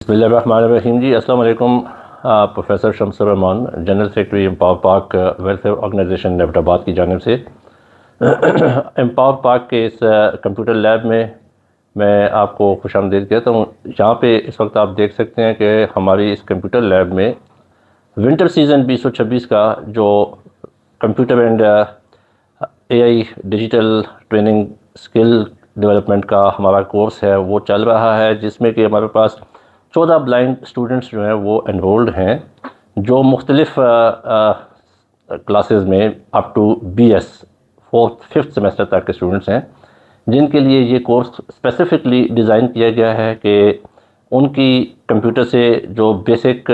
बिस्मिल्लाहिर्रहमानिर्रहीम जी, अस्सलाम वालेकुम। Professor Shams Rahman, general secretary empower Pak welfare organisation नेवटाबाद की जानिब से एम्पावर पाक के इस कंप्यूटर लैब में मैं आपको खुशामदीद कहता हूँ। यहाँ पे इस वक्त आप देख सकते हैं कि हमारी इस कंप्यूटर लैब में विंटर सीज़न 2026 का जो computer and AI digital training skill development का हमारा कोर्स है वो चल रहा है, जिसमें कि हमारे पास 14 ब्लाइंड स्टूडेंट्स जो हैं वो एनरोल्ड हैं, जो मुख्तलिफ क्लासेस में up to BS 4th-5th semester तक के स्टूडेंट्स हैं, जिनके लिए ये कोर्स स्पेसिफ़िकली डिज़ाइन किया गया है कि उनकी कंप्यूटर से जो बेसिक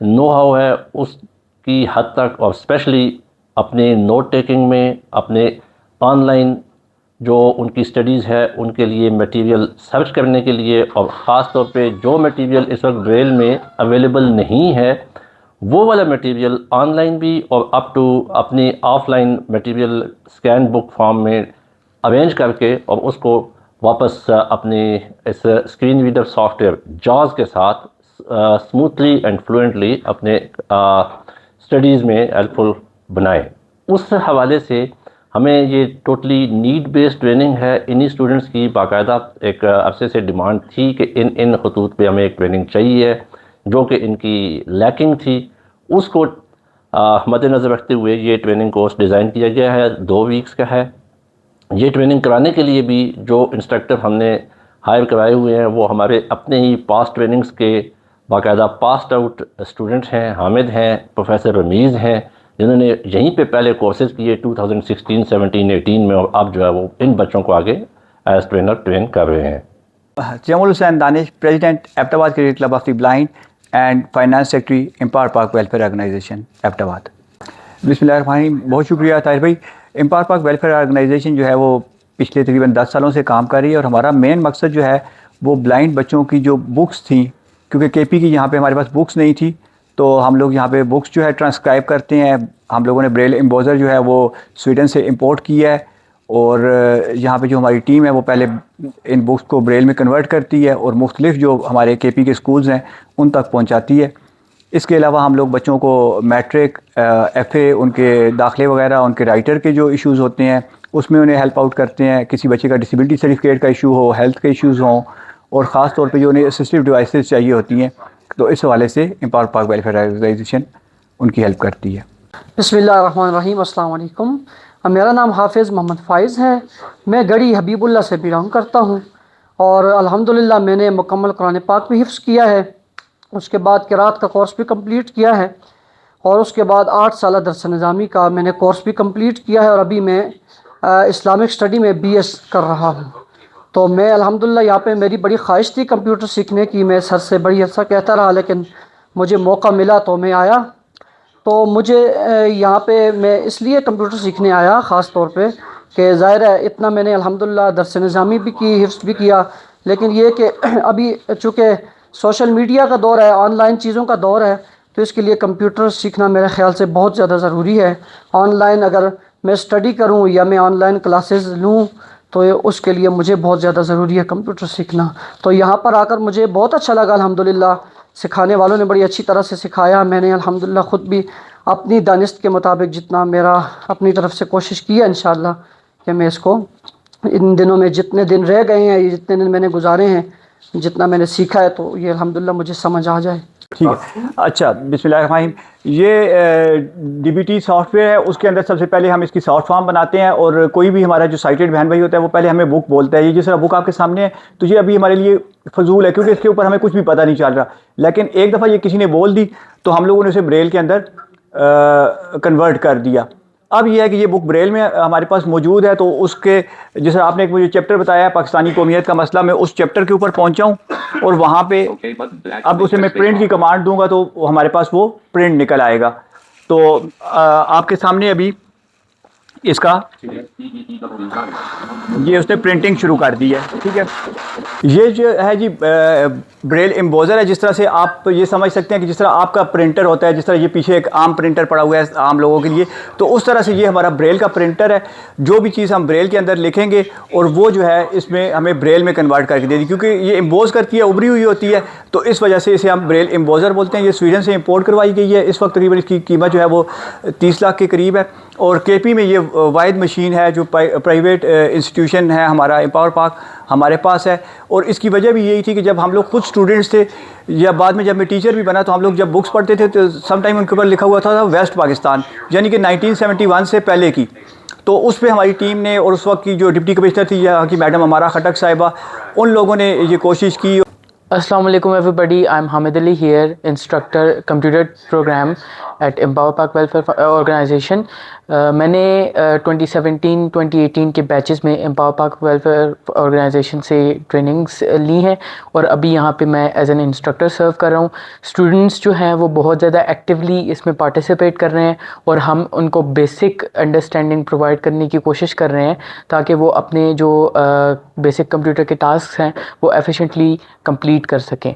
नो हाउ है उसकी हद तक, और स्पेशली अपने नोट टेकिंग में, अपने ऑनलाइन जो उनकी स्टडीज़ है उनके लिए मटेरियल सर्च करने के लिए, और ख़ास तौर पे जो मटेरियल इस वक्त ब्रेल में अवेलेबल नहीं है वो वाला मटेरियल ऑनलाइन भी और अप टू अपनी offline material scan book form में अरेंज करके और उसको वापस अपने इस स्क्रीन रीडर सॉफ्टवेयर जॉज के साथ स्मूथली एंड फ्लुएंटली अपने स्टडीज़ में हेल्पफुल बनाएं। उस हवाले से हमें ये टोटली नीड बेस्ड ट्रेनिंग है। इन्हीं स्टूडेंट्स की बाकायदा एक अरसे से डिमांड थी कि इन खतूत पे हमें एक ट्रेनिंग चाहिए, जो कि इनकी लैकिंग थी। उसको मद्देनज़र रखते हुए ये ट्रेनिंग कोर्स डिज़ाइन किया गया है, 2 वीक्स का है। ये ट्रेनिंग कराने के लिए भी जो इंस्ट्रक्टर हमने हायर कराए हुए हैं वो हमारे अपने ही पास्ट ट्रेनिंग्स के बाकायदा पास्ड आउट स्टूडेंट्स हैं। हामिद हैं, प्रोफेसर रमीज़ हैं, जिन्होंने यहीं पे पहले कोर्सेज किए 2016, 17, 18 में, और अब जो है वो इन बच्चों को आगे एज ट्रेनर ट्रेन कर रहे हैं। Jamul Hussain Danish, president Abbottabad cricket club of the blind and finance secretary empower Pak welfare organisation Abbottabad. बिस्मिल्लाहिर्रहमानिर्रहीम। बहुत शुक्रिया ताहिर भाई। एम्पावर पाक वेलफेयर ऑर्गेनाइजेशन जो है वो पिछले तकरीबन 10 सालों से काम कर रही है, और हमारा मेन मकसद जो है वो ब्लाइंड बच्चों की जो बुक्स थी, क्योंकि KP की यहाँ पे हमारे पास बुक्स नहीं थी, तो हम लोग यहाँ पे बुक्स जो है ट्रांसक्राइब करते हैं। हम लोगों ने ब्रेल एम्बोज़र जो है वो स्वीडन से इंपोर्ट किया है, और यहाँ पे जो हमारी टीम है वो पहले इन बुक्स को ब्रेल में कन्वर्ट करती है और मुख्तलिफ जो हमारे KP के स्कूल्स हैं उन तक पहुँचाती है। इसके अलावा हम लोग बच्चों को मैट्रिक, FA, उनके दाखिले वगैरह, उनके राइटर के जो इश्यूज़ होते हैं उसमें उन्हें हेल्प आउट करते हैं। किसी बच्चे का डिसेबिलिटी सर्टिफिकेट का इशू हो, हेल्थ के इश्यूज़ हों, और ख़ास तौर पे जो उन्हें असिस्टिव डिवाइसेस चाहिए होती हैं, तो इस हवाले से एम्पावर पाक वेलफेयर ऑर्गेनाइजेशन उनकी हेल्प करती है। बिस्मिल्लाहिर्रहमानिर्रहीम, अस्सलाम वालेकुम। मेरा नाम हाफिज़ मोहम्मद फ़ाइज़ है। मैं गढ़ी हबीबुल्ला से बिलोंग करता हूँ, और अल्हम्दुलिल्लाह मैंने मुकम्मल कुरान पाक भी हिफ्ज़ किया है। उसके बाद क़िराअत का कोर्स भी कंप्लीट किया है, और उसके बाद 8 साल दरस निज़ामी का मैंने कोर्स भी कंप्लीट किया है, और अभी मैं इस्लामिक स्टडी में BS कर रहा हूँ। तो मैं अल्हम्दुलिल्लाह यहाँ पे मेरी बड़ी ख्वाहिश थी कंप्यूटर सीखने की। मैं सर से बड़ी अर्सा कहता रहा, लेकिन मुझे मौका मिला तो मैं आया। तो मुझे यहाँ पे मैं इसलिए कंप्यूटर सीखने आया ख़ास तौर पे कि ज़ाहिर है इतना मैंने अल्हम्दुलिल्लाह दरस निज़ामी भी की, हिफ्ज़ भी किया, लेकिन ये कि अभी चूँकि सोशल मीडिया का दौर है, ऑनलाइन चीज़ों का दौर है, तो इसके लिए कंप्यूटर सीखना मेरे ख़्याल से बहुत ज़्यादा ज़रूरी है। ऑनलाइन अगर मैं स्टडी करूँ या मैं ऑनलाइन क्लासेस लूँ तो उसके लिए मुझे बहुत ज़्यादा ज़रूरी है कंप्यूटर सीखना। तो यहाँ पर आकर मुझे बहुत अच्छा लगा अल्हम्दुलिल्लाह। सिखाने वालों ने बड़ी अच्छी तरह से सिखाया। मैंने अल्हम्दुलिल्लाह ख़ुद भी अपनी दानिश्त के मुताबिक जितना मेरा अपनी तरफ से कोशिश की है इंशाअल्लाह कि मैं इसको इन दिनों में जितने दिन रह गए हैं, ये जितने दिन मैंने गुजारे हैं, जितना मैंने सीखा है, तो ये अल्हम्दुलिल्लाह मुझे समझ आ जाए। ठीक है। अच्छा, बिस्मिल्लाहिर्रहमानिर्रहीम। ये DBT सॉफ्टवेयर है, उसके अंदर सबसे पहले हम इसकी शॉर्ट फॉर्म बनाते हैं, और कोई भी हमारा जो साइटेड बहन भाई होता है वो पहले हमें बुक बोलता है। ये जिस तरह बुक आपके सामने है, तो ये अभी हमारे लिए फजूल है, क्योंकि इसके ऊपर हमें कुछ भी पता नहीं चल रहा। लेकिन एक दफ़ा ये किसी ने बोल दी तो हम लोगों ने उसे ब्रेल के अंदर कन्वर्ट कर दिया। अब ये है कि ये बुक ब्रेल में हमारे पास मौजूद है, तो उसके जैसे आपने एक मुझे चैप्टर बताया पाकिस्तानी कौमियत का मसला, मैं उस चैप्टर के ऊपर पहुंचा हूँ, और वहाँ पे अब उसे मैं प्रिंट की कमांड दूंगा तो हमारे पास वो प्रिंट निकल आएगा। तो आपके सामने अभी इसका ये उसने प्रिंटिंग शुरू कर दी है। ठीक है, یہ جو ہے جی بریل امبوزر ہے. جس طرح سے آپ یہ سمجھ سکتے ہیں کہ جس طرح آپ کا پرنٹر ہوتا ہے, جس طرح یہ پیچھے ایک عام پرنٹر پڑا ہوا ہے عام لوگوں کے لیے, تو اس طرح سے یہ ہمارا بریل کا پرنٹر ہے. جو بھی چیز ہم بریل کے اندر لکھیں گے اور وہ جو ہے اس میں ہمیں بریل میں کنورٹ کر کے دے دی, کیونکہ یہ امبوز کرتی ہے, ابری ہوئی ہوتی ہے, تو اس وجہ سے اسے ہم بریل امبوزر بولتے ہیں. یہ سویڈن سے امپورٹ کروائی گئی ہے. اس وقت تقریباً اس کی قیمت جو ہے وہ 30 لاکھ کے قریب ہے. اور کے پی میں یہ واحد مشین ہے جو پرائیویٹ انسٹیٹیوشن ہے ہمارا امپاور پارک ہمارے پاس ہے. اور اس کی وجہ بھی یہی تھی کہ جب ہم لوگ خود اسٹوڈنٹس تھے یا بعد میں جب میں ٹیچر بھی بنا, تو ہم لوگ جب بکس پڑھتے تھے تو سم ٹائم ان کے اوپر لکھا ہوا تھا ویسٹ پاکستان, یعنی کہ 1971 سے پہلے کی. تو اس پہ ہماری ٹیم نے اور اس وقت کی جو ڈپٹی کمشنر تھی یہاں کی میڈم ہمارا خٹک صاحبہ, ان لوگوں نے یہ کوشش کی. Assalamu alaikum everybody, I'm Hamid Ali here, instructor computer program at Empower Park Welfare Organization. میں نے 2017-2018 کے بیچز میں امپاور پارک ویلفیئر آرگنائزیشن سے ٹریننگز لی ہیں, اور ابھی یہاں پہ میں ایز این انسٹرکٹر سرو کر رہا ہوں. اسٹوڈنٹس جو ہیں وہ بہت زیادہ ایکٹیولی اس میں پارٹیسپیٹ کر رہے ہیں, اور ہم ان کو بیسک انڈرسٹینڈنگ پرووائڈ کرنے کی کوشش کر رہے ہیں تاکہ وہ اپنے جو بیسک کمپیوٹر کے ٹاسک ہیں وہ ایفیشینٹلی کمپلیٹ کر سکیں.